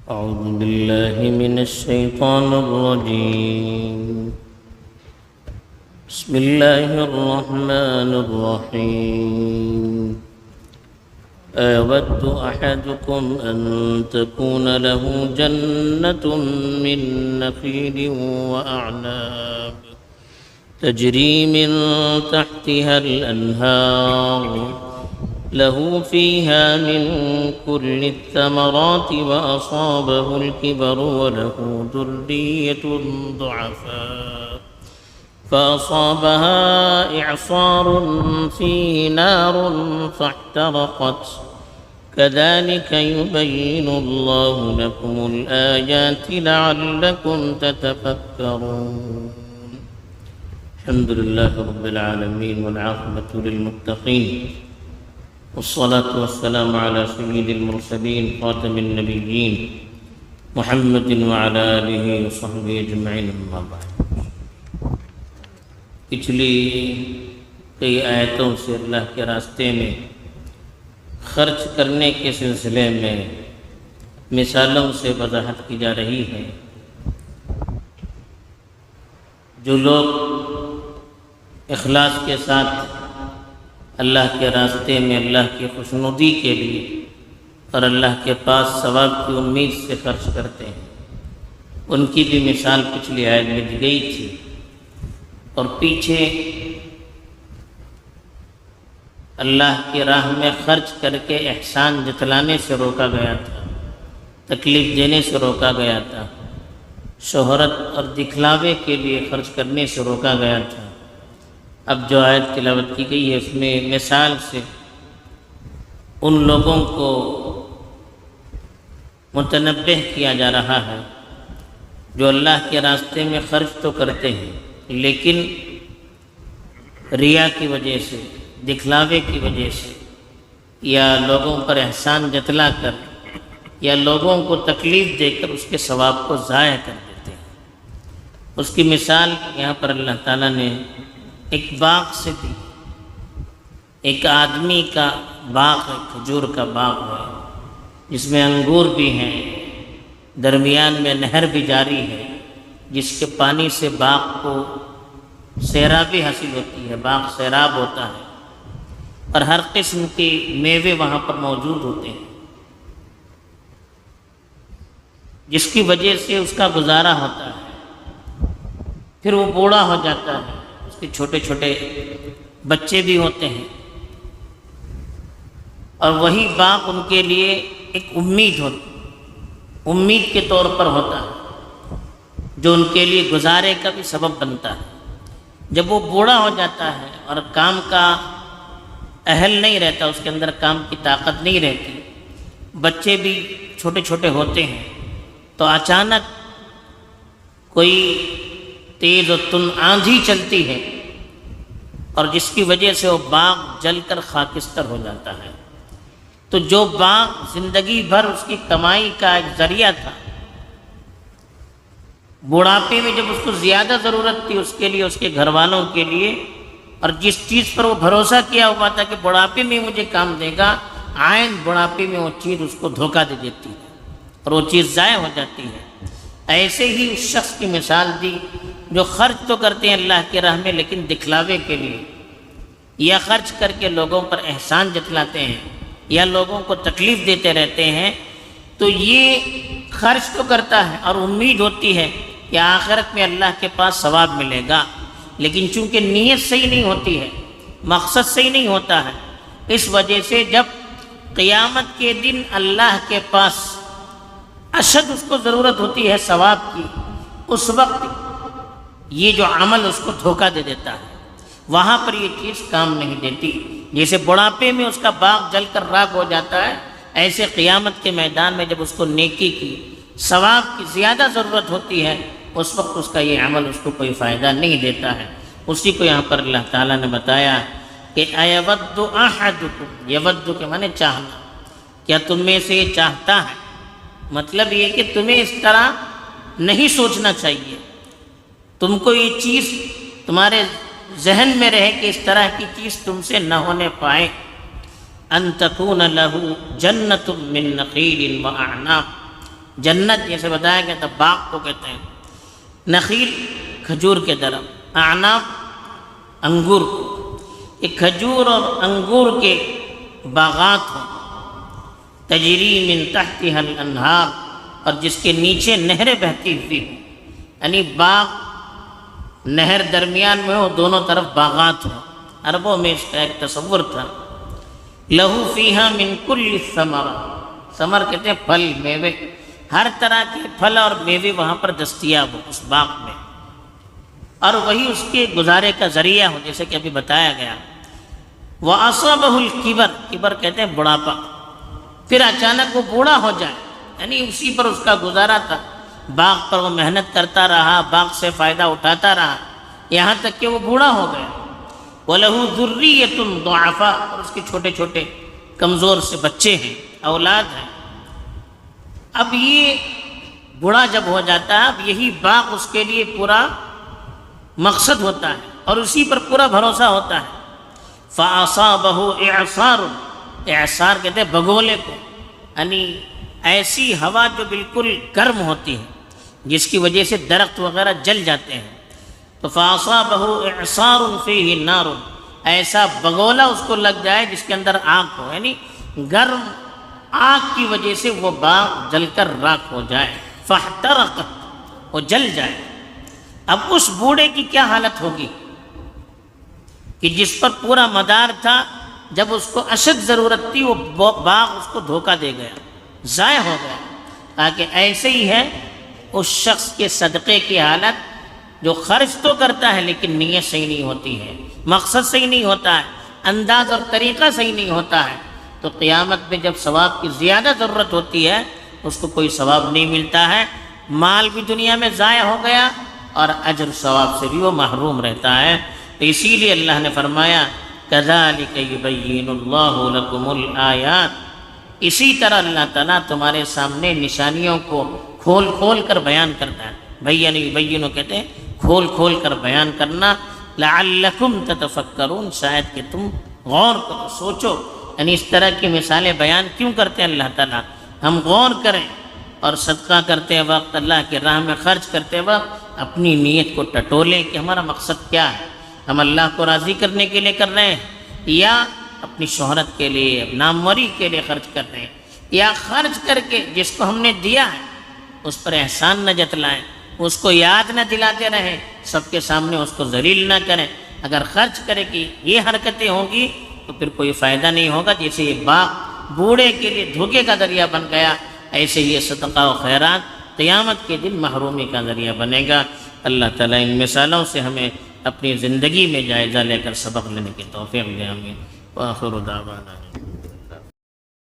أعوذ بالله من الشيطان الرجيم. بسم الله الرحمن الرحيم. أيود أحدكم أن تكون له جنة من نخيل وأعناب تجري من تحتها الأنهار له فيها من كل الثمرات وأصابه الكبر وله ذرية ضعفاء فأصابها إعصار فيه نار فاحترقت كذلك يبين الله لكم الآيات لعلكم تتفكرون. الحمد لله رب العالمين والعاقبة للمتقين والصلاة والسلام على سيد المرسلين خاتم النبيين محمد وعلى آله وصحبه أجمعين. أما بعد. پچھلی کئی آیتوں سے اللہ کے راستے میں خرچ کرنے کے سلسلے میں مثالوں سے وضاحت کی جا رہی ہے. جو لوگ اخلاص کے ساتھ اللہ کے راستے میں اللہ کی خوشنودی کے لیے اور اللہ کے پاس ثواب کی امید سے خرچ کرتے ہیں، ان کی بھی مثال پچھلی آیت میں دی گئی تھی. اور پیچھے اللہ کی راہ میں خرچ کر کے احسان جتلانے سے روکا گیا تھا، تکلیف دینے سے روکا گیا تھا، شہرت اور دکھلاوے کے لیے خرچ کرنے سے روکا گیا تھا. اب جو آیت تلاوت کی گئی ہے اس میں مثال سے ان لوگوں کو متنبہ کیا جا رہا ہے جو اللہ کے راستے میں خرچ تو کرتے ہیں لیکن ریا کی وجہ سے، دکھلاوے کی وجہ سے، یا لوگوں پر احسان جتلا کر یا لوگوں کو تکلیف دے کر اس کے ثواب کو ضائع کر دیتے ہیں. اس کی مثال یہاں پر اللہ تعالیٰ نے ایک باغ سے دی. ایک آدمی کا باغ ہے، کھجور کا باغ ہے جس میں انگور بھی ہیں، درمیان میں نہر بھی جاری ہے جس کے پانی سے باغ کو سیرابی حاصل ہوتی ہے، باغ سیراب ہوتا ہے اور ہر قسم کے میوے وہاں پر موجود ہوتے ہیں جس کی وجہ سے اس کا گزارا ہوتا ہے. پھر وہ بوڑھا ہو جاتا ہے، اس کے چھوٹے چھوٹے بچے بھی ہوتے ہیں اور وہی باغ ان کے لیے ایک امید کے طور پر ہوتا ہے جو ان کے لیے گزارے کا بھی سبب بنتا ہے. جب وہ بوڑھا ہو جاتا ہے اور کام کا اہل نہیں رہتا، اس کے اندر کام کی طاقت نہیں رہتی، بچے بھی چھوٹے چھوٹے ہوتے ہیں، تو اچانک کوئی تیز و تند آندھی چلتی ہے اور جس کی وجہ سے وہ باغ جل کر خاکستر ہو جاتا ہے. تو جو باغ زندگی بھر اس کی کمائی کا ایک ذریعہ تھا، بڑھاپے میں جب اس کو زیادہ ضرورت تھی اس کے لیے، اس کے گھر والوں کے لیے، اور جس چیز پر وہ بھروسہ کیا ہوا تھا کہ بڑھاپے میں مجھے کام دے گا، عین بڑھاپے میں وہ چیز اس کو دھوکہ دے دیتی ہے اور وہ چیز ضائع ہو جاتی ہے. ایسے ہی اس شخص کی مثال دی جو خرچ تو کرتے ہیں اللہ کی راہ میں لیکن دکھلاوے کے لیے، یا خرچ کر کے لوگوں پر احسان جتلاتے ہیں یا لوگوں کو تکلیف دیتے رہتے ہیں. تو یہ خرچ تو کرتا ہے اور امید ہوتی ہے کہ آخرت میں اللہ کے پاس ثواب ملے گا، لیکن چونکہ نیت صحیح نہیں ہوتی ہے، مقصد صحیح نہیں ہوتا ہے، اس وجہ سے جب قیامت کے دن اللہ کے پاس اشد اس کو ضرورت ہوتی ہے ثواب کی، اس وقت یہ جو عمل اس کو دھوکہ دے دیتا ہے، وہاں پر یہ چیز کام نہیں دیتی. جیسے بڑھاپے میں اس کا باغ جل کر راکھ ہو جاتا ہے، ایسے قیامت کے میدان میں جب اس کو نیکی کی، ثواب کی زیادہ ضرورت ہوتی ہے، اس وقت اس کا یہ عمل اس کو کوئی فائدہ نہیں دیتا ہے. اسی کو یہاں پر اللہ تعالیٰ نے بتایا کہ ایود احدکم، یود کے معنی چاہنا، کیا تم میں سے یہ چاہتا ہے؟ مطلب یہ کہ تمہیں اس طرح نہیں سوچنا چاہیے، تم کو یہ چیز تمہارے ذہن میں رہے کہ اس طرح کی چیز تم سے نہ ہونے پائے. ان تکون لہ جنت من نخیل و اعناب، جنت جیسے بتایا گیا تھا باغ کو کہتے ہیں، نخیل کھجور کے درخت، اعناب انگور کو، یہ کھجور اور انگور کے باغات ہوں، تجری من تحتها الانہار، اور جس کے نیچے نہریں بہتی ہوئی ہوں، یعنی باغ نہر درمیان میں ہو، دونوں طرف باغات ہوں۔ عربوں میں اس کا ایک تصور تھا، لہو فیہا من کل الثمر، ثمر کہتے ہیں پھل میوے، ہر طرح کے پھل اور میوے وہاں پر دستیاب ہو اس باغ میں، اور وہی اس کے گزارے کا ذریعہ ہو، جیسے کہ ابھی بتایا گیا۔ وَأَصَابَهُ الْكِبَرُ، کبر کہتے ہیں بڑھاپا، پھر اچانک وہ بوڑھا ہو جائے، یعنی اسی پر اس کا گزارا تھا، باغ پر وہ محنت کرتا رہا، باغ سے فائدہ اٹھاتا رہا، یہاں تک کہ وہ بوڑھا ہو گیا۔ وَلَهُ ذُرِّيَّةٌ ضُعَفَاء، اور اس کے چھوٹے چھوٹے کمزور سے بچے ہیں، اولاد ہیں۔ اب یہ بوڑھا جب ہو جاتا ہے، اب یہی باغ اس کے لیے پورا مقصد ہوتا ہے اور اسی پر پورا بھروسہ ہوتا ہے۔ فَأَصَابَهُ إِعْصَارٌ، اعصار کہتے ہیں بگولے کو، یعنی ایسی ہوا جو بالکل گرم ہوتی ہے جس کی وجہ سے درخت وغیرہ جل جاتے ہیں، تو فَأَصَابَهُ إِعْصَارٌ فِيهِ نَارٌ، ایسا بگولا اس کو لگ جائے جس کے اندر آگ ہو، یعنی گرم آگ کی وجہ سے وہ باغ جل کر راکھ ہو جائے، فاحترقت، وہ جل جائے۔ اب اس بوڑھے کی کیا حالت ہوگی کہ جس پر پورا مدار تھا، جب اس کو اشد ضرورت تھی وہ باغ اس کو دھوکہ دے گیا، ضائع ہو گیا۔ تاکہ ایسے ہی ہے اس شخص کے صدقے کی حالت جو خرچ تو کرتا ہے لیکن نیت صحیح نہیں ہوتی ہے، مقصد صحیح نہیں ہوتا ہے، انداز اور طریقہ صحیح نہیں ہوتا ہے، تو قیامت میں جب ثواب کی زیادہ ضرورت ہوتی ہے اس کو کوئی ثواب نہیں ملتا ہے، مال بھی دنیا میں ضائع ہو گیا اور اجر ثواب سے بھی وہ محروم رہتا ہے۔ تو اسی لیے اللہ نے فرمایا كَذَلِكَ يُبَيِّنُ اللَّهُ لَكُمُ الْآيَاتِ، اسی طرح اللہ تعالیٰ تمہارے سامنے نشانیوں کو کھول کھول کر بیان کرتا ہے۔ بین یبین کہتے ہیں کھول کھول کر بیان کرنا، لعلکم تتفکرون، شاید کہ تم غور کرو، سوچو، یعنی اس طرح کی مثالیں بیان کیوں کرتے ہیں اللہ تعالیٰ، ہم غور کریں اور صدقہ کرتے وقت، اللہ کی راہ میں خرچ کرتے وقت اپنی نیت کو ٹٹولیں کہ ہمارا مقصد کیا ہے، ہم اللہ کو راضی کرنے کے لیے کر رہے ہیں یا اپنی شہرت کے لیے، ناموری کے لیے خرچ کر رہے ہیں، یا خرچ کر کے جس کو ہم نے دیا ہے اس پر احسان نہ جتلائیں، اس کو یاد نہ دلاتے رہیں، سب کے سامنے اس کو ذلیل نہ کریں۔ اگر خرچ کرے کہ یہ حرکتیں ہوں گی تو پھر کوئی فائدہ نہیں ہوگا، جیسے یہ باغ بوڑھے کے لیے دھوکے کا ذریعہ بن گیا، ایسے یہ صدقہ و خیرات قیامت کے دن محرومی کا ذریعہ بنے گا۔ اللہ تعالیٰ ان مثالوں سے ہمیں اپنی زندگی میں جائزہ لے کر سبق لینے کی توفیق دے، آمین۔ وآخر دعوانا